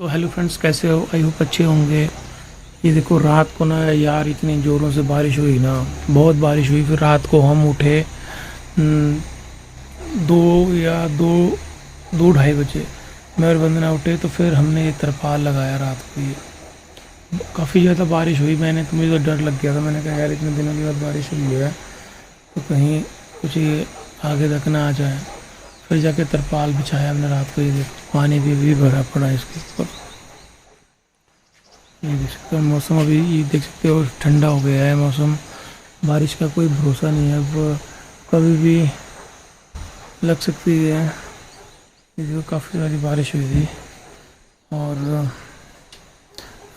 तो hello friends, कैसे हो? आई होप अच्छे होंगे। ये देखो, रात को ना यार इतनी ज़ोरों से बारिश हुई ना, बहुत बारिश हुई। फिर रात को हम उठे 2 या 2 2:30 बजे। मैं और वंदना उठे तो फिर हमने ये तरपाल लगाया रात को। ये काफ़ी ज़्यादा बारिश हुई। तो मुझे तो डर लग गया था। मैंने कहा यार इतने दिनों के बाद बारिश हुई है तो कहीं कुछ ये आगे तक ना आ जाए। फिर जाके तरपाल बिछाया हमने रात को। ये देखो, पानी भी भरा पड़ा है इसके ऊपर। ये देख सकते हो मौसम, अभी ये देख सकते हो ठंडा हो गया है मौसम। बारिश का कोई भरोसा नहीं है, अब कभी भी लग सकती है। ये देखो, काफ़ी सारी बारिश हुई थी। और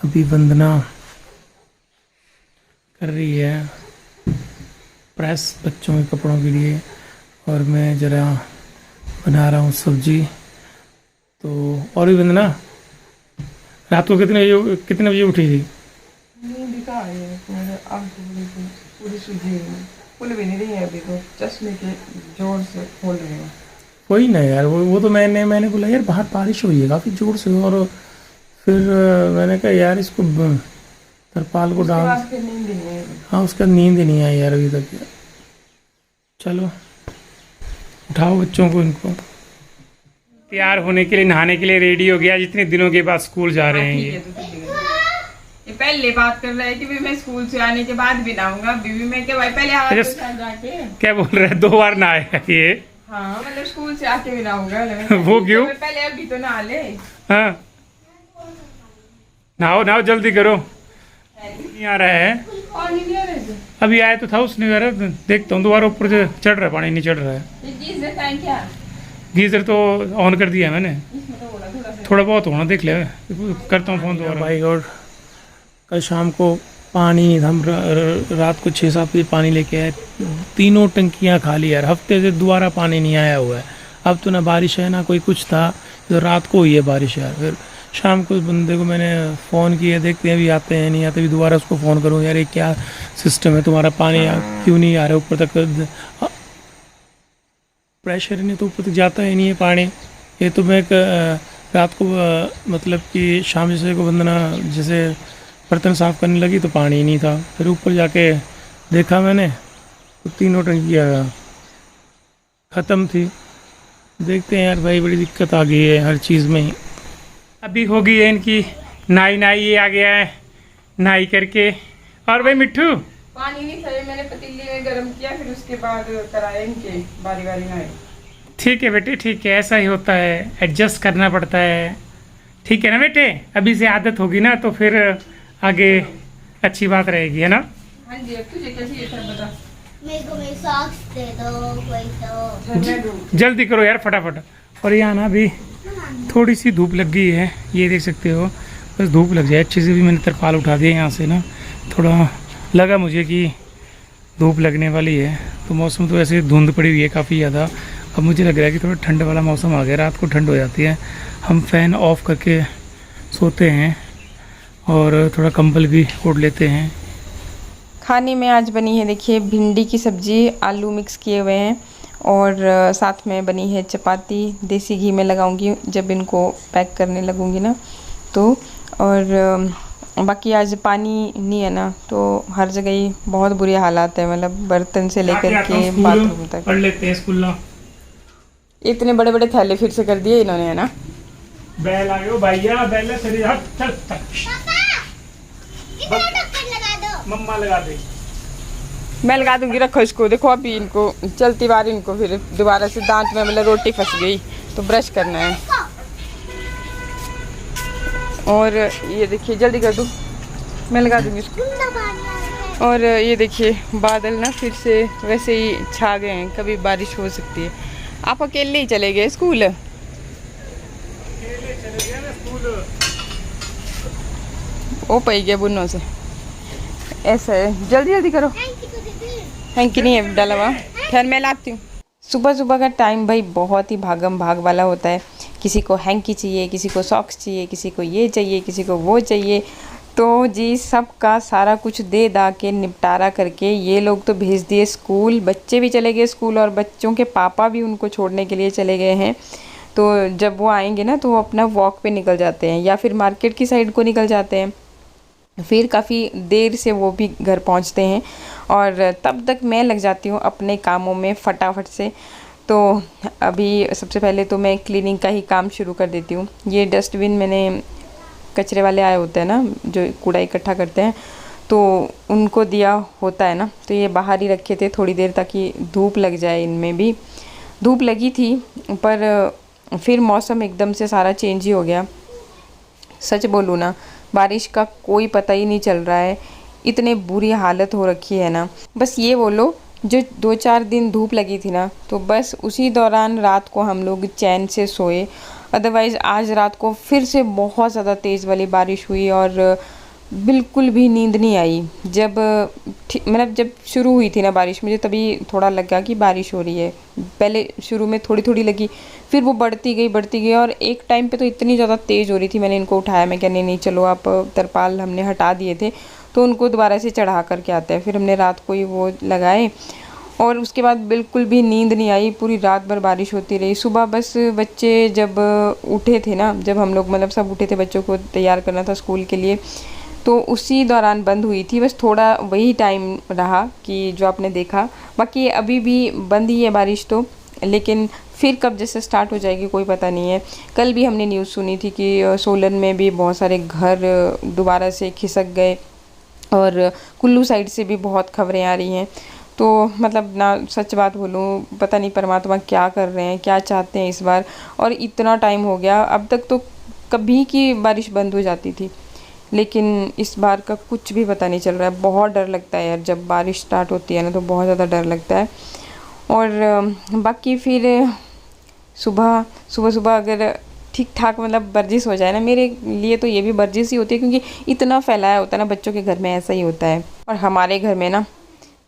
अभी वंदना कर रही है प्रेस बच्चों के कपड़ों के लिए, और मैं ज़रा बना रहा हूँ सब्जी। तो और भी वंदना, रात को कितने बजे उठी थी? नींद कहाँ है मेरे, अब पूरी सूझी हुई है। खुल भी नहीं रही है अभी, तो चश्मे के जोर से खोल रही हूँ। वही ना यार, वो तो मैंने बोला यार बाहर बारिश हुई है काफ़ी ज़ोर से। और फिर मैंने कहा यार इसको तरपाल को उसके डाल। बाद फिर नींद ही नहीं है। हाँ, उसका नींद ही नहीं आई यार अभी तक यार। चलो उठाओ बच्चों को, इनको तैयार होने के लिए, नहाने के लिए रेडी हो गया। जितने दिनों के बाद स्कूल जा रहे हैं ठीक है, तो ठीक है। ये पहले बात कर रहा है कि भी मैं स्कूल से आने के बाद भी नहाऊंगा। बीवी मैं क्या भाई पहले हाथ अच्छा, के साथ जाके। क्या बोल रहे हैं? 2 बार नहाया ये? हाँ मतलब स्कूल से आके भी नहाऊंगा। वो क्यों? पहले अभी तो नहा ले। हाँ, नहाओ नहाओ, जल्दी करो। नहीं आ रहा है पानी नहीं आ रहा है। अभी। आया तो था उसने यार, देखता हूँ दोबारा ऊपर से चढ़ रहा है पानी, नहीं चढ़ रहा है। ये गीजर का है क्या? गीजर तो ऑन कर दिया है मैंने। इसमें तो बोला थोड़ा सा। थोड़ा बहुत होना, देख ले, करता हूँ फ़ोन दोबारा भाई। और कल शाम को पानी नहीं था, हम रात को 6-7 बजे पानी लेके आए। तीनों टंकियाँ खाली यार। हफ्ते से दोबारा पानी नहीं आया हुआ है। अब तो ना बारिश है ना कोई कुछ था, तो रात को हुई है बारिश यार। फिर शाम को उस बंदे को मैंने फ़ोन किया, देखते हैं अभी आते हैं नहीं आते। अभी दोबारा उसको फ़ोन करूँ यार, ये क्या सिस्टम है तुम्हारा, पानी क्यों नहीं आ रहा ऊपर तक? प्रेशर नहीं तो ऊपर तक जाता ही नहीं है पानी। ये तो मैं रात को मतलब कि शाम जैसे को वंदना जैसे बर्तन साफ़ करने लगी तो पानी ही नहीं था। फिर ऊपर जाके देखा मैंने तो तीनों टंकियाँ ख़त्म थी। देखते हैं यार भाई, बड़ी दिक्कत आ गई है हर चीज़ में ही। अभी हो गई है इनकी नाई ये आ गया है नाई करके। और भाई मिट्ठू, पानी नहीं था, ये मैंने पतीली में गर्म किया, फिर उसके बाद कराए इनके बारी बारी नहाए। ठीक है बेटे, ठीक है, ऐसा ही होता है, एडजस्ट करना पड़ता है। ठीक है ना बेटे, अभी से आदत होगी ना तो फिर आगे अच्छी बात रहेगी, है ना? हाँ जी, अब तुझे क्या चाहिए था बता। मेरे को मेरी सॉक्स दे दो कोई तो। जल्दी करो यार फटाफट। और यहाँ ना अभी थोड़ी सी धूप लग गई है, ये देख सकते हो। बस धूप लग जाए अच्छे से भी। मैंने तरपाल उठा दिया यहाँ से ना, थोड़ा लगा मुझे कि धूप लगने वाली है। तो मौसम तो ऐसे धुंध पड़ी हुई है काफ़ी ज़्यादा। अब मुझे लग रहा है कि थोड़ा ठंड वाला मौसम आ गया। रात को ठंड हो जाती है, हम फ़ैन ऑफ करके सोते हैं और थोड़ा कंबल भी ओढ़ लेते हैं। खाने में आज बनी है, देखिए, भिंडी की सब्ज़ी, आलू मिक्स किए हुए हैं, और साथ में बनी है चपाती। देसी घी में लगाऊंगी जब इनको पैक करने लगूंगी ना तो। और बाकी आज पानी नहीं है ना, तो हर जगह ही बहुत बुरे हालात है, मतलब बर्तन से लेकर के बाथरूम तक। पढ़ लेते हैं स्कूल ना। इतने बड़े बड़े थैले फिर से कर दिए इन्होंने, है ना? बैल आ गए भैया, बैल चल चल। मम्मा लगा दे। मैं लगा दूंगी, रखो इसको। देखो अभी इनको चलती बार इनको फिर दोबारा से दांत में मतलब रोटी फंस गई तो ब्रश करना है। और ये देखिए, जल्दी कर दूँ, मैं लगा दूंगी इसको। और ये देखिए बादल ना फिर से वैसे ही छा गए हैं, कभी बारिश हो सकती है। आप अकेले ही चले गए स्कूल? ओ पई गया बुनों से, ऐसा है। जल्दी जल्दी करो। हैंकी नहीं है डाला हुआ, खैर मैं लाती हूँ। सुबह सुबह का टाइम भाई बहुत ही भागम भाग वाला होता है। किसी को हैंकी चाहिए, किसी को सॉक्स चाहिए, किसी को ये चाहिए, किसी को वो चाहिए। तो जी सबका सारा कुछ दे दा के निपटारा करके ये लोग तो भेज दिए स्कूल। बच्चे भी चले गए स्कूल और बच्चों के पापा भी उनको छोड़ने के लिए चले गए हैं। तो जब वो आएंगे ना तो वो अपना वॉक पे निकल जाते हैं या फिर मार्केट की साइड को निकल जाते हैं। फिर काफ़ी देर से वो भी घर पहुंचते हैं और तब तक मैं लग जाती हूँ अपने कामों में फटाफट से। तो अभी सबसे पहले तो मैं क्लीनिंग का ही काम शुरू कर देती हूँ। ये डस्टबिन मैंने, कचरे वाले आए होते हैं ना जो कूड़ा इकट्ठा करते हैं, तो उनको दिया होता है ना, तो ये बाहर ही रखे थे थोड़ी देर ताकि धूप लग जाए। इनमें भी धूप लगी थी पर फिर मौसम एकदम से सारा चेंज ही हो गया। सच बोलूँ ना, बारिश का कोई पता ही नहीं चल रहा है, इतने बुरी हालत हो रखी है ना। बस ये बोलो जो 2-4 दिन धूप लगी थी ना, तो बस उसी दौरान रात को हम लोग चैन से सोए। अदरवाइज़ आज रात को फिर से बहुत ज़्यादा तेज़ वाली बारिश हुई और बिल्कुल भी नींद नहीं आई। जब मतलब जब शुरू हुई थी ना बारिश, मुझे तभी थोड़ा लगा कि बारिश हो रही है। पहले शुरू में थोड़ी थोड़ी लगी, फिर वो बढ़ती गई और एक टाइम पे तो इतनी ज़्यादा तेज़ हो रही थी। मैंने इनको उठाया, मैं क्या नहीं चलो आप, तरपाल हमने हटा दिए थे तो उनको दोबारा से चढ़ा करके आते हैं। फिर हमने रात को ही वो लगाए और उसके बाद बिल्कुल भी नींद नहीं आई, पूरी रात भर बारिश होती रही। सुबह बस बच्चे जब उठे थे ना, जब हम लोग मतलब सब उठे थे, बच्चों को तैयार करना था स्कूल के लिए, तो उसी दौरान बंद हुई थी। बस थोड़ा वही टाइम रहा कि जो आपने देखा, बाकी अभी भी बंद ही है बारिश तो, लेकिन फिर कब जैसे स्टार्ट हो जाएगी कोई पता नहीं है। कल भी हमने न्यूज़ सुनी थी कि सोलन में भी बहुत सारे घर दोबारा से खिसक गए और कुल्लू साइड से भी बहुत खबरें आ रही हैं। तो मतलब ना, सच बात बोलूँ, पता नहीं परमात्मा क्या कर रहे हैं, क्या चाहते हैं इस बार। और इतना टाइम हो गया, अब तक तो कभी की बारिश बंद हो जाती थी, लेकिन इस बार का कुछ भी पता नहीं चल रहा है। बहुत डर लगता है यार, जब बारिश स्टार्ट होती है ना तो बहुत ज़्यादा डर लगता है। और बाकी फिर सुबह सुबह अगर ठीक ठाक मतलब वर्जिश हो जाए ना, मेरे लिए तो ये भी वर्जिश ही होती है, क्योंकि इतना फैलाया होता है ना, बच्चों के घर में ऐसा ही होता है। और हमारे घर में ना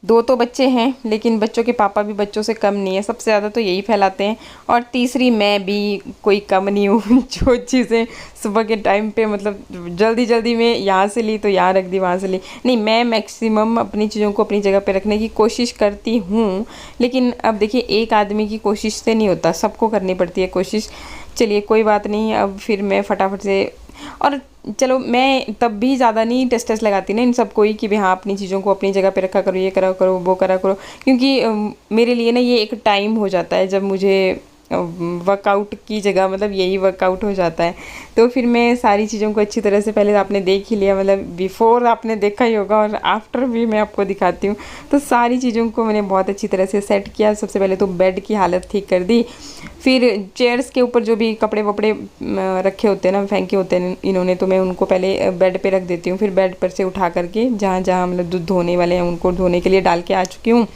2 तो बच्चे हैं, लेकिन बच्चों के पापा भी बच्चों से कम नहीं है, सबसे ज़्यादा तो यही फैलाते हैं। और तीसरी मैं भी कोई कम नहीं हूँ जो चीज़ें सुबह के टाइम पे मतलब जल्दी में यहाँ से ली तो यहाँ रख दी, वहाँ से ली, नहीं, मैं मैक्सिमम अपनी चीज़ों को अपनी जगह पे रखने की कोशिश करती हूँ। लेकिन अब देखिए, एक आदमी की कोशिश से नहीं होता, सबको करनी पड़ती है कोशिश। चलिए कोई बात नहीं, अब फिर मैं फटाफट से, और चलो मैं तब भी ज़्यादा नहीं टेस्ट लगाती ना इन सबको ही कि भाई हाँ अपनी चीज़ों को अपनी जगह पे रखा करो, ये करा करो, वो करा करो, क्योंकि मेरे लिए ना ये एक टाइम हो जाता है जब मुझे वर्कआउट की जगह मतलब यही वर्कआउट हो जाता है। तो फिर मैं सारी चीज़ों को अच्छी तरह से, पहले आपने देख ही लिया, मतलब बिफ़ोर आपने देखा ही होगा और आफ्टर भी मैं आपको दिखाती हूँ। तो सारी चीज़ों को मैंने बहुत अच्छी तरह से सेट किया। सबसे पहले तो बेड की हालत ठीक कर दी, फिर चेयर्स के ऊपर जो भी कपड़े वपड़े रखे होते हैं ना, फेंके होते हैं इन्होंने, तो मैं उनको पहले बेड पे रख देती हूँ। फिर बेड पर से उठा करके जहाँ जहाँ मतलब दूध धोने वाले हैं उनको धोने के लिए डाल के आ चुकी हूँ।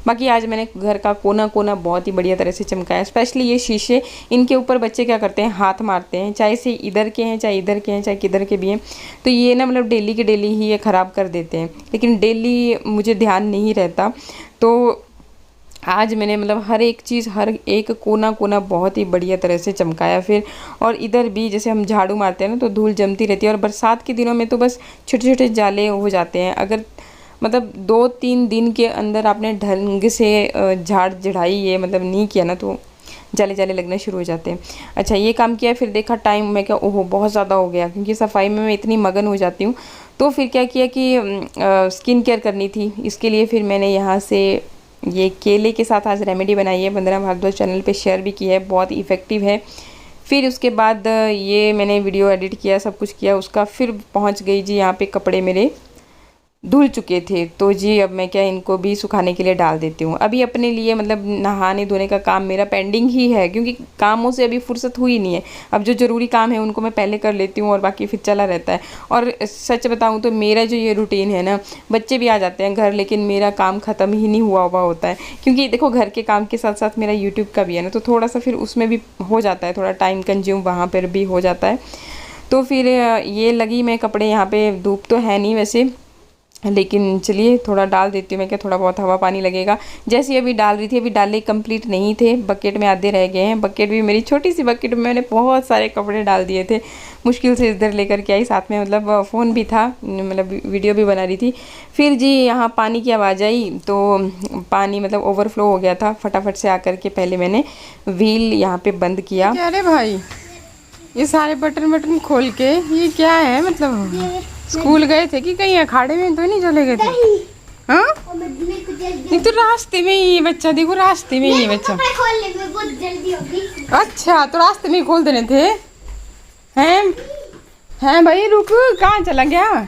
बाकी आज मैंने घर का कोना कोना बहुत ही बढ़िया तरह से चमकाया। स्पेशली ये शीशे, इनके ऊपर बच्चे क्या करते हैं, हाथ मारते हैं, चाहे से इधर के हैं, चाहे इधर के हैं, चाहे किधर के भी हैं, तो ये ना मतलब डेली के डेली ही ये ख़राब कर देते हैं। लेकिन डेली मुझे ध्यान नहीं रहता, तो आज मैंने मतलब हर एक चीज़, हर एक कोना कोना बहुत ही बढ़िया तरह से चमकाया। फिर और इधर भी जैसे हम झाड़ू मारते हैं ना तो धूल जमती रहती है, और बरसात के दिनों में तो बस छोटे छोटे जाले हो जाते हैं। अगर मतलब 2-3 दिन के अंदर आपने ढंग से झाड़ झड़ाई ये मतलब नहीं किया ना, तो जाले जाले लगने शुरू हो जाते हैं। अच्छा, ये काम किया, फिर देखा टाइम, मैं क्या ओहो बहुत ज़्यादा हो गया, क्योंकि सफाई में मैं इतनी मगन हो जाती हूँ। तो फिर क्या किया कि स्किन केयर करनी थी, इसके लिए फिर मैंने यहाँ से ये केले के साथ आज रेमेडी बनाई है, वंदना भारद्वाज चैनल पे शेयर भी की है, बहुत इफ़ेक्टिव है। फिर उसके बाद ये मैंने वीडियो एडिट किया, सब कुछ किया उसका, फिर पहुँच गई जी यहाँ पे कपड़े मेरे धुल चुके थे, तो जी अब मैं क्या इनको भी सुखाने के लिए डाल देती हूँ। अभी अपने लिए मतलब नहाने धोने का काम मेरा पेंडिंग ही है, क्योंकि कामों से अभी फुर्सत हुई नहीं है। अब जो ज़रूरी काम है उनको मैं पहले कर लेती हूँ और बाकी फिर चला रहता है। और सच बताऊँ तो मेरा जो ये रूटीन है ना, बच्चे भी आ जाते हैं घर, लेकिन मेरा काम ख़त्म ही नहीं हुआ होता है, क्योंकि देखो घर के काम के साथ साथ मेरा यूट्यूब का भी है ना, तो थोड़ा सा फिर उसमें भी हो जाता है, थोड़ा टाइम कंज्यूम वहाँ पर भी हो जाता है। तो फिर ये लगी मैं कपड़े, यहाँ पर धूप तो है नहीं वैसे, लेकिन चलिए थोड़ा डाल देती हूँ मैं, क्या थोड़ा बहुत हवा पानी लगेगा। जैसे अभी डाल रही थी, अभी डाले कंप्लीट नहीं थे, बकेट में आधे रह गए हैं। बकेट भी मेरी छोटी सी बकेट में मैंने बहुत सारे कपड़े डाल दिए थे, मुश्किल से इधर लेकर के आई, साथ में मतलब फ़ोन भी था, मतलब वीडियो भी बना रही थी। फिर जी यहाँ पानी की आवाज़ आई तो पानी मतलब ओवरफ्लो हो गया था। फटाफट से आकर के पहले मैंने व्हील यहाँ पे बंद किया। क्या रे भाई, ये सारे बटन बटन खोल के ये क्या है? मतलब स्कूल गए थे कि कहीं अखाड़े में तो नहीं चले गए थे? हाँ नहीं तो रास्ते में ही ये बच्चा, देखो रास्ते में ही ये बच्चा। खोलने में बहुत जल्दी होगी। अच्छा तो रास्ते में ही खोल देने थे हैं भाई, रुक, कहाँ चला गया?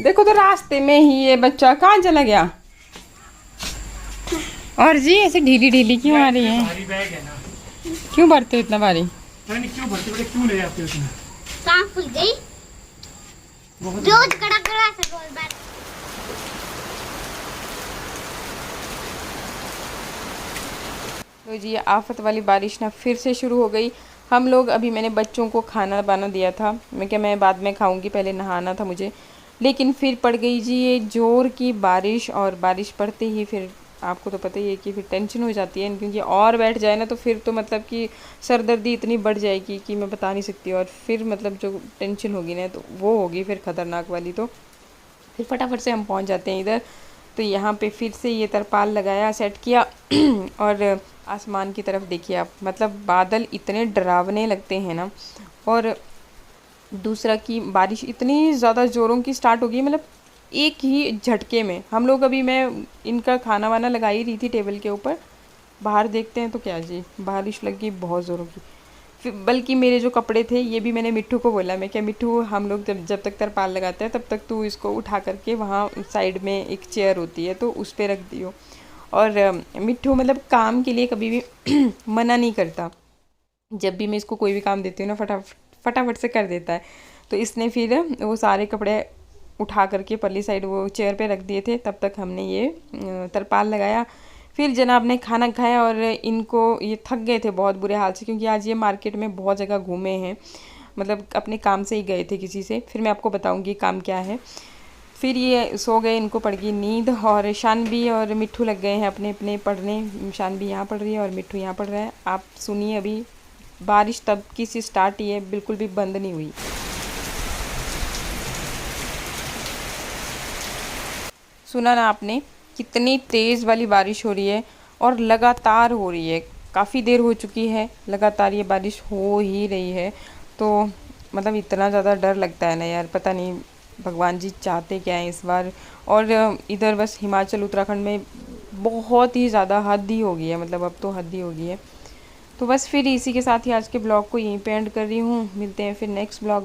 देखो तो रास्ते में ही ये बच्चा कहाँ चला गया? और जी ऐसे ढीली ढीली क्यों आ रही है? भारी बैग है ना, क्यों भरते हो इतना भारी? नहीं क्यों भरते बेटे, क्यों ले जाते हो उसमें? कहाँ फूल गई? रोज कड़ा कड़ा से रोज बात। तो जी आफत वाली बारिश ना फिर से शुरू हो गई। हम लोग अभी, मैंने बच्चों को खाना बना दिया था, मैं क्या मैं बाद में खाऊंगी, पहले नहाना था मुझे। लेकिन फिर पड़ गई जी ये जोर की बारिश, और बारिश पड़ते ही फिर आपको तो पता ही है कि फिर टेंशन हो जाती है, क्योंकि और बैठ जाए ना तो फिर तो मतलब कि सरदर्दी इतनी बढ़ जाएगी कि मैं बता नहीं सकती। और फिर मतलब जो टेंशन होगी ना तो वो होगी फिर ख़तरनाक वाली। तो फिर फटाफट से हम पहुंच जाते हैं इधर। तो यहाँ पे फिर से ये तरपाल लगाया, सेट किया और आसमान की तरफ देखिए आप, मतलब बादल इतने डरावने लगते हैं ना। और दूसरा कि बारिश इतनी ज़्यादा ज़ोरों की स्टार्ट हो गई, मतलब एक ही झटके में। हम लोग अभी, मैं इनका खाना वाना लगा ही रही थी टेबल के ऊपर, बाहर देखते हैं तो क्या जी बारिश लग गई बहुत ज़ोरों की। फिर बल्कि मेरे जो कपड़े थे ये भी मैंने मिट्ठू को बोला, मैं क्या मिट्ठू हम लोग जब तक तरपाल लगाते हैं तब तक तू इसको उठा करके वहाँ साइड में एक चेयर होती है तो उस पर रख दियो। और मिट्ठू मतलब काम के लिए कभी भी मना नहीं करता, जब भी मैं इसको कोई भी काम देती हूँ ना फटाफट से कर देता है। तो इसने फिर वो सारे कपड़े उठा करके परली साइड वो चेयर पे रख दिए थे, तब तक हमने ये तरपाल लगाया। फिर जनाब ने खाना खाया और इनको, ये थक गए थे बहुत बुरे हाल से, क्योंकि आज ये मार्केट में बहुत जगह घूमे हैं, मतलब अपने काम से ही गए थे किसी से। फिर मैं आपको बताऊंगी काम क्या है। फिर ये सो गए, इनको पड़ गई नींद, और शानवी और मिट्ठू लग गए हैं अपने अपने पढ़ने। शानवी यहाँ पढ़ रही है और मिट्ठू यहाँ पढ़ रहा है। आप सुनिए, अभी बारिश तब की सी स्टार्ट ही है, बिल्कुल भी बंद नहीं हुई। सुना ना आपने, कितनी तेज़ वाली बारिश हो रही है और लगातार हो रही है, काफ़ी देर हो चुकी है लगातार ये बारिश हो ही रही है। तो मतलब इतना ज़्यादा डर लगता है ना यार, पता नहीं भगवान जी चाहते क्या है इस बार। और इधर बस हिमाचल उत्तराखंड में बहुत ही ज़्यादा हद ही हो गई है, मतलब अब तो हद ही हो गई है। तो बस फिर इसी के साथ ही आज के ब्लॉग को यहीं पे एंड कर रही हूँ। मिलते हैं फिर नेक्स्ट ब्लॉग।